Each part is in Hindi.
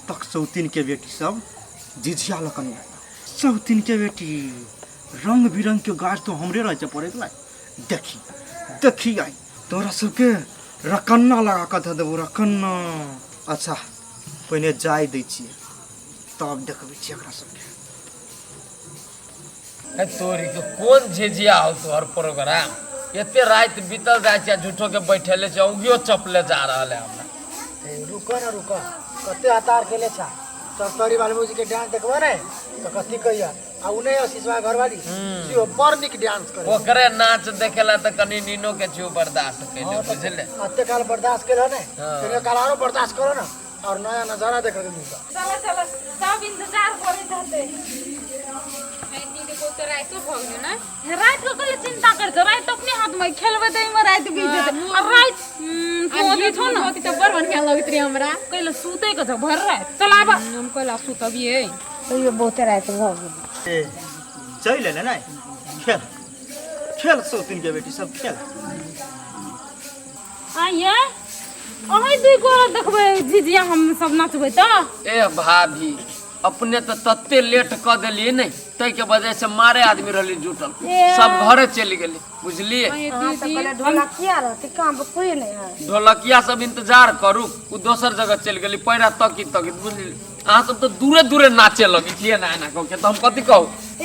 तक सौतीन के बेटी सब झिझिया लकन सौतीन के बेटी रंग बिरंग के गाछ तो हमरे रहे पड़े देखी देखी आई तोरा सबके रकन्ना लगा के दे देबो रकन्ना। अच्छा पहले जाय दै छियै तब देखबै छी एकरा सबके। तोरी के कौन झिझिया हो तोहर प्रोग्राम एते रात बीतल जाय छै झूठो के बैठेले छै औगियो चपले जा रहल है हमरा। रुको ना रुको कते हतार केले छा सरकारी वाले म्यूजिक के डांस देखबो ने तो कथि कहिया आ उने असीसवा घरवाली सिओ बड़ निक डांस करे ओकरे नाच देखेला त कनी नीनो के छू बर्दाश्त कैले बुझले। अते काल बर्दाश्त केलो ने तेरे काल आरो बर्दाश्त करो ना और नया नजारा देखे के मिलता। चलो चलो सब इंतजार करे रहते एनी के को तो रात हो गयो ना रात को कल चिंता कर जो रात अपने हाथ में खेलबे त में रात बीत जेते और रात मोदी छ न होती त बड़ बढ़िया लगत रे हमरा कइले सुते के छ भर रात चल आब हम कइला सुतबी ए तो ये बहुत रात हो गयो ए चल ले ना खेल खेल सौतीन के बेटी सब खेल। आइए अहि दुई को देखबे झिझिया हम सब नाचबे त ए भाभी अपने तो तत्ते लेट क देलिए नहीं तै के वजह से मारे आदमी रहली जुटल सब घरे चली गेली बुझलिए। ढोलकिया रहते काम कोई नहीं है ढोलकिया सब इंतजार करू उ दोसर जगह चल गेली पैरा तकी तकी बुझली। अहाँ सब तो दूरे दूरे नाचे लगी छिए ना ना कह के त हम कथि कहू ए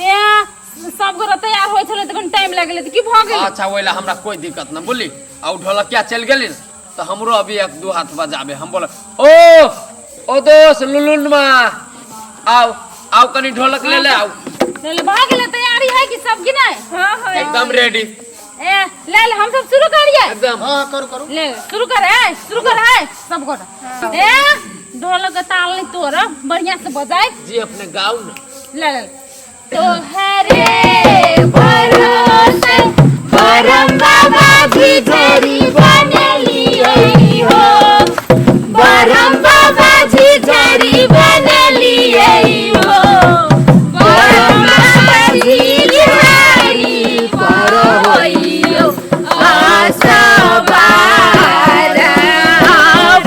सब घर तैयार होय छले त कन टाइम लागले त की भ गेल। अच्छा ओइला हमरा कोई दिक्कत ना बोली आ ढोलकिया चल गेली तो हमरो अभी एक दो हाथ बजाबे हम बोले ओ दोस्त लुलुनमा आओ आओ कनी ढोलक ले ले आओ ले भाग ले तैयारी है कि सब की नहीं। हां हां एकदम रेडी ए ले ले हम सब शुरू करिए एकदम। हां करो करो ले शुरू कर सब गोटा ए ढोलक का ताल नहीं तोरा बढ़िया से बजाए जी अपने गाओ ना ले ले तो हरे भरोसे परम बाबा भी धरी बनली हो परम बाबा जी धरी बनली हो परम बाबा जी धरी पर होइयो आशा बारा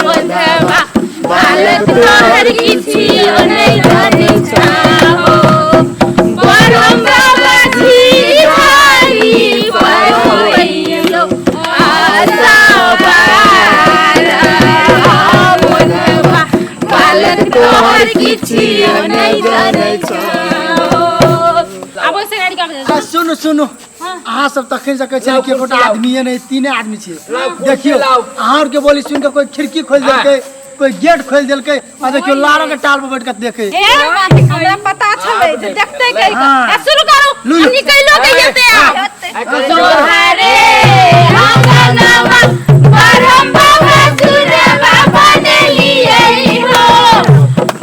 बधवा बालक तोहर किछि नहीं जाने चाहो परम बाबा जी धरी पर होइयो आशा बारा बधवा बालक तोहर किछि नहीं जाने चाहो। अब से गाड़ी का सुनो सुनो अहाँ सब तखन से कहै कि गोटा आदमी नहीं तीने आदमी छे देखियो अहाँ के बोली सुन के कोई खिड़की खोल देलकै कोई गेट खोल देलकै आ देखियो लारो के टाल पर बैठ के देखे हमरा पता छले जे देखते कई शुरू करो हम निकलो के जेते तोहरे आंगनवा परम बाबा जुरवा बनलिए हो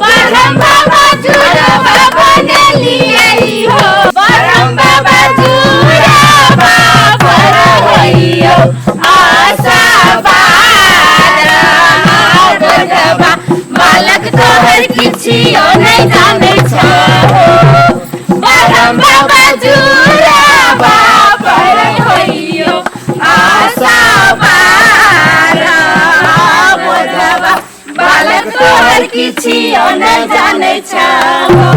परम बाबा जुरवा बनलिए हो परम बाबा जुरवा पर होइयो आशा बारा बधवा बालक तोहर किछियो नहीं जाने छहो परम बाबा जुरवा पर होइयो आशा बारा बधवा बालक तोहर किछियो नहीं जाने छहो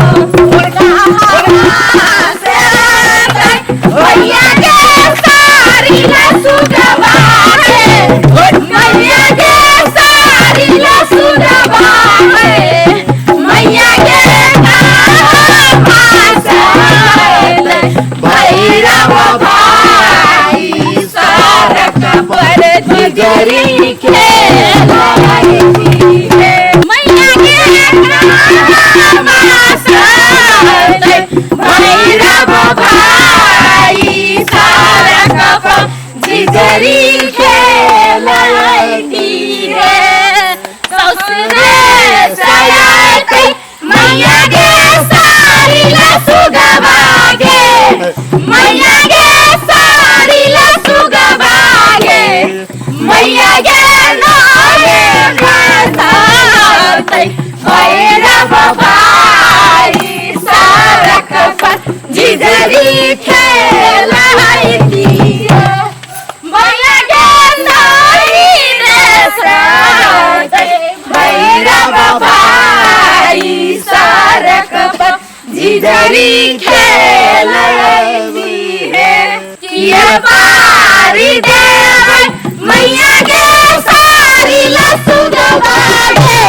भैया के सारी ला सुगवा भैया के सारी ला सुगवा मैया के भैरव भाई सारक पर जिगरी खेलाई मैया के भैरव भाई सारक पर जिगरी खेलाई रे ससुरे सयाते मैया के सारी ला सुगवा गे मैया के सारी ला सुगवा गे मैया के नामे गाते भैरव भाई सारक पर जिगरी खेलाई मैया के नारी रे जिधरी खेलैली है किए पारी देबै मैया के सारी लसुगबा गे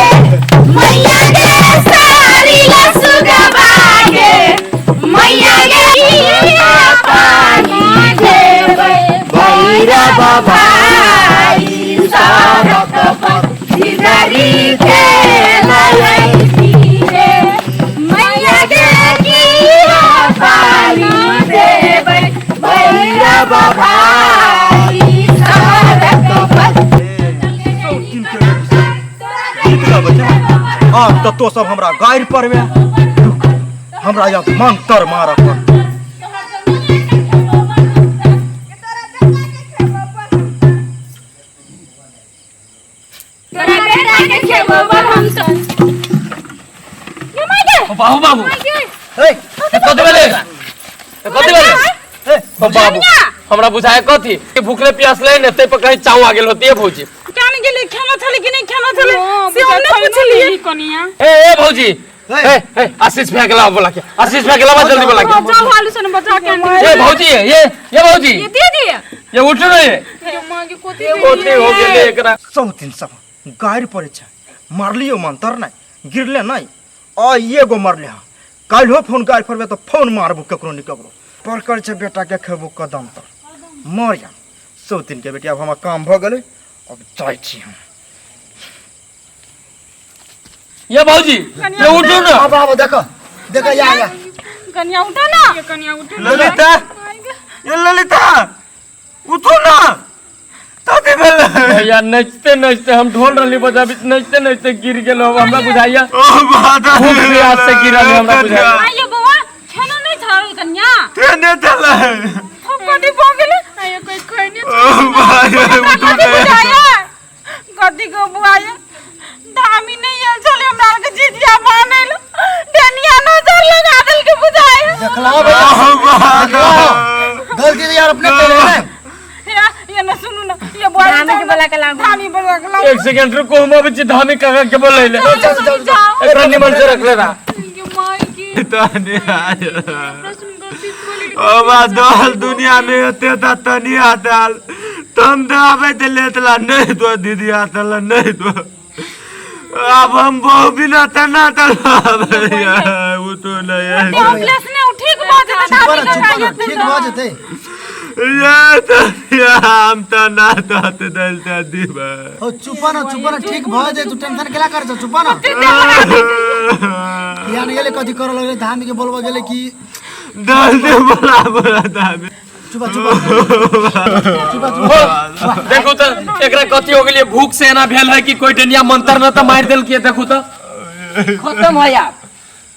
मैया के सारी लसुगबा गे मैया के पानी देबै भैरव भाई सारक जिधरी खेलैली है मैया के पानी देबै भैरव भाई सारक हाँ तो सब हमरा गायर परवे हमरा यहाँ मंत्र मारक बाबू बाबू कथी भेलै बाबू हमरा बुझाय कथी भूखले प्यासले ने ते पर कहीं चाऊ आ गेल होती है भौजी जाने के लिए खाना छले कि नहीं खाना छले से हमने पूछलिए कनिया ए भौजी ए आशीष भैया के लाओ बोला के आशीष भैया के लाओ जल्दी बोला के जाओ हालू से बचा के ए भौजी ये भौजी ये दे दिए ये उठ रहे ये मां के कोती हो गेले एकरा सब गायर पड़े छै मारलियो मंत्र नहीं गिरले नहीं आ एगो मरले हाँ कल हो फोन गायर पड़बे तो फोन मारबू ककरो नहीं ककरो पर कर छै बेटा के खेबू कदम तर मर जा सब दिन के बेटी अब हमार काम भ गेलै अब जाय छी हम ये भौजी ये उठो ना बाबा देखो देखो या कन्या उठो ना ये कन्या उठो ललिता ये ललिता उठो ना ताते भेल भैया नचते नचते हम ढोल रही बजाबी नचते नचते गिर गेलो हमरा बुझाइया ओ बादा खूब प्रयास से गिरल हमरा बुझाइया आइए बउआ खाना नहीं छाड़ो कन्या तेने चला थपड़ी पो गेले आइए कोई खैने ओ भाई उठो ना कथी को बुआया दामी नहीं है चले हमरा के जिजिया मानेल डेनिया नजर लगा देल के बुझाया देखला बेटा गलती तो यार अपने करे है ये ना सुनो ना ये बुआ धामी के बोला के लाओ धामी बोला के लाओ एक सेकंड रुको हम अभी धामी काका के बोल ले जाओ एकरा निमन से रख लेना ये माई की तने आया प्रश्न गलती बोली ओ बा दल दुनिया में होते त तनी आदल तुम तो आवे लेतला नहीं तो दीदी आतला नहीं तो अब हम बहु बिना तना तला वो तो नहीं है एम्बुलेंस ने ठीक बात है धामी का ठीक हो जते या तो हम तना तो दलता दीबा ओ चुपा ना ठीक भ जाए तू टेंशन केला कर चुपा ना यान गेले कथि कर लगे धामी के बोलबा गेले कि दल दे बोला धामी चुपा देखो तो एकरा कथी हो गेलिए भूख से ना भेल है कि कोई डनिया मंत्र न त मार देल के देखो तो खत्म हो यार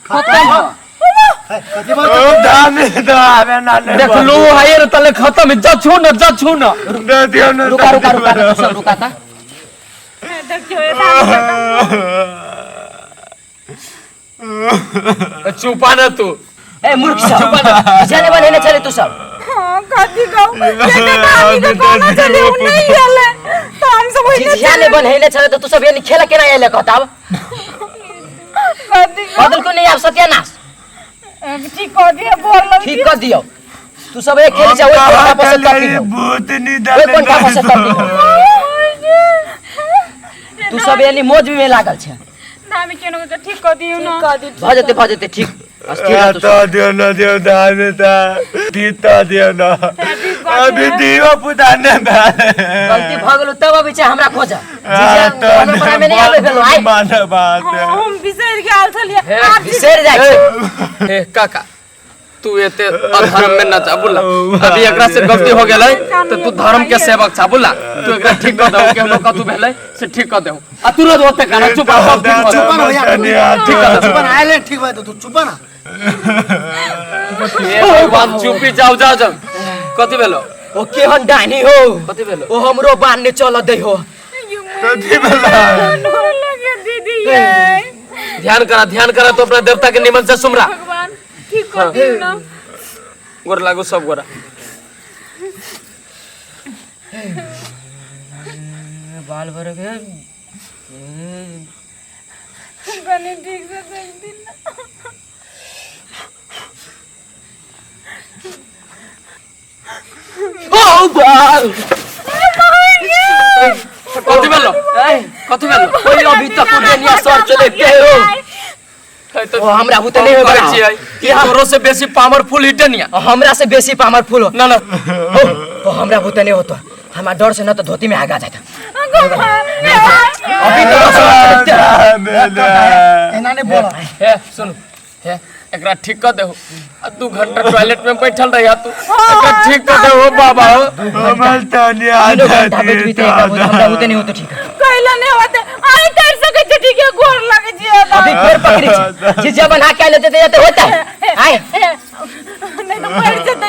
खत्म हो कथि बात धामी तो आवे ना देख लो हायर तले खत्म जा छू न दे दियो ना रुका सब रुका था देखियो ये धामी चुपा न तू ए मूर्ख सब चुप ना जाने वाले ने चले तू सब हां कथी कहू ये धामी का कोना चले उ नहीं गेले तो हम सब जाने बन है ने चले तो तू सब ये खेला केना आइले कहताब कथी बदल को नहीं आप सत्यानाश ठीक कर दिए बोल लो ठीक कर दियो तू सब एक खेल जा ओई कोठा पर से करती हो भूत नहीं ओई डाले कोठा पर से करती हो तू सब ये मौज में लागल छे धामी केनो के ठीक कर दियो ना भ जते ठीक अस्थिर तू तो दियो ना दियो धामी ता दीता दियो ना अभी दियो पुताने गलती भ गेलो तब अभी छे हमरा खोजा जीजा में नहीं आवे भेलो आई माने बात हम बिसर गेल छलिए बिसर जाय ए काका तू एते अधर्म में न जा बुला अभी एकरा से गलती हो गेलै तो तू धर्म के सेवक छ बुला तू एकरा ठीक कर दऊ के हम कतु भेलै से ठीक कर दऊ आ तू रोज होते काना चुप सब ठीक हो चुपा ना भैया ठीक कर चुपा ना आइले ठीक बात तू चुपा ना ए भगवान चुपी जाओ कथि भेलो ओ केहन डानी हो कथि भेलो ओ हमरो बान ने चल दे हो कथी भेला लगे दीदी ये ध्यान करा तो अपना देवता के निमन से सुमरा भगवान ठीक कर दियो ना गोर लागो सब गोरा बाल भर के गने ठीक से देख दिन ओ बाल कथि भेलो कथि भेलो कोई अभी तक डेनिया सर चले के हो तो हमरा बुते नहीं होगा छियै कि तोरो से बेसी पावरफुल ही डेनिया हमरा से बेसी पावरफुल हो ना ना तो हमरा बुते नहीं होता हमारा डर से न तो धोती में आगा जाता अभी एना ने बोला हे सुन हे एकरा ठीक कर देहो 2 घंटा टॉयलेट में बैठल रही तू एकरा ठीक कर देहो बाबा हमर तने आधा हमरा बुते नहीं होता ठीक है कहला नहीं होते आई कर सके छै ठीक है गोर लगे जी अभी फिर पकड़ी जीजा बना के लेते जाते होता है आए नहीं तो मर जते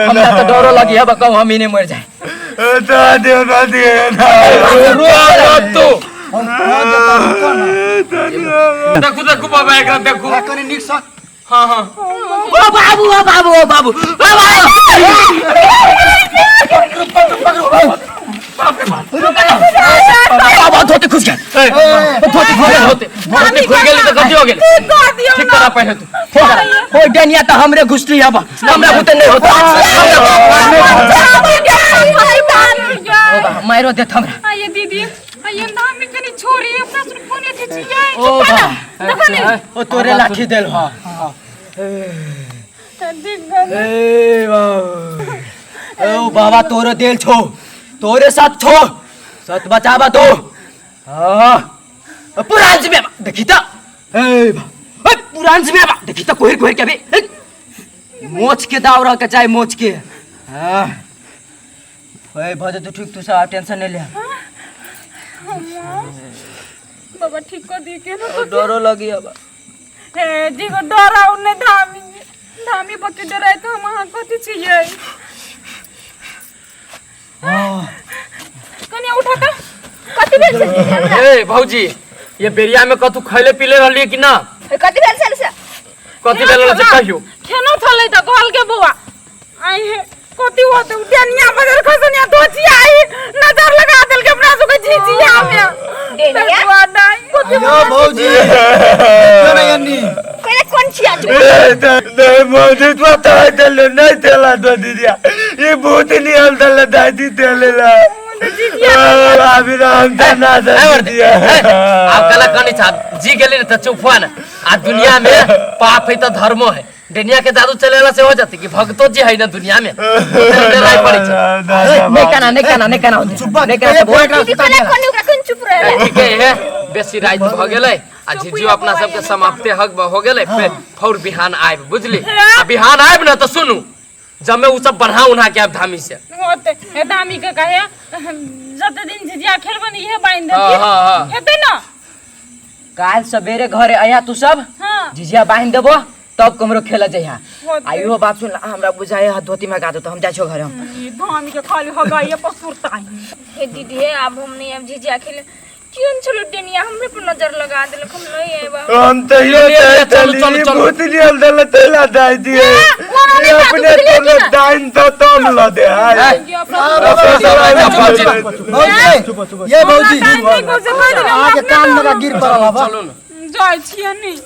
हमरा तो डरो लगी है बताओ हम ही नहीं मर जाए तू हम कह देता रुको ना देखो देखो बाबा एकरा देखो कने निक सा हां हां ओ बाबू ओ बाबू ओ बाबू ओ बाबू धोती खुश गया धोती खुल गेली तो गति हो गेली ठीक करा पहले तू ओ डेनिया तो हमरे घुसली अब हमरा बुते नहीं होता मारो दे हमरा आइए दीदी आइए नाम में कनी छोरी अपना सुन कोने थे छिए ओ बा ओ तोरे लाठी देल हां ए बाबू ओ बाबा तोरे देल छो तोरे साथ छो सत बचावा तो हां पुरान में देखी ता ए बा पुरान में देखी ता कोहिर कोहिर के भी मोच के दाव रह के चाहे मोच के हां ओए भजे तू ठीक तू सब टेंशन नहीं ले बाबा ठीक कर दी के ना डरो लगी अब हे जी को डराउ ने धामी पके डराय तो हम हां कथि छिए कने उठा त कथि भेल से ए भौजी ये बेरिया में कतु खैले पीले रहली कि ना कथि भेल से कथि भेल से कहियो खेनो थले त कहल के बउआ आई हे कथि होत डेनिया बदर खसनिया दोची आई नजर लगा देल के अपना सुके झिझिया में डेनिया यो भौजी केना यानी कने कोन छिया नहीं मौजूद पता है चलो नहीं चला दो दीदिया ये बहुत नहीं हल दादी चलेला अभी राम ना दिया आप कला कनी साहब जी गेली त चुप हुआ ना आ दुनिया में पाप है तो धर्म है डेनिया के जादू चलेला से हो जाती कि भक्तो जी है ना दुनिया में लड़ाई पड़ी नहीं कहना दीदी कने कोन ओकरा कोन चुप रहे ठीक है बेसी रात भ गेलै आ जीजू अपना सबके समाप्ते हक हो गेलै फिर फौर बिहान आइब बुझली आ बिहान आइब ना तो सुनू जब मैं उ सब बढ़ा उन्हा के अब धामी से होते ए दामी के कहे जते दिन झिझिया खेलबन इहे बाइन दे हां हेते ना काल सवेरे घरे आया तू सब हां जिजिया बांध देबो तब कमरो खेला जइहा आइयो बात सुन हमरा बुझाए हाथ धोती में गा दो तो हम जाछो घर हम ये धामी के खाली हगाइए पसुरता हे दीदी हे अब हमने अब झिझिया खेले क्यों चलो डेनिया हमरे पर नजर लगा देल हम नहीं है बाबू हम तो ये चलो बहुत नहीं हल दल तेला दाई दिए अपने तो दाइन तो तुम ला दे भौजी ये भौजी आगे कान में गिर पड़ल बा चलो ना जाय छिए नहीं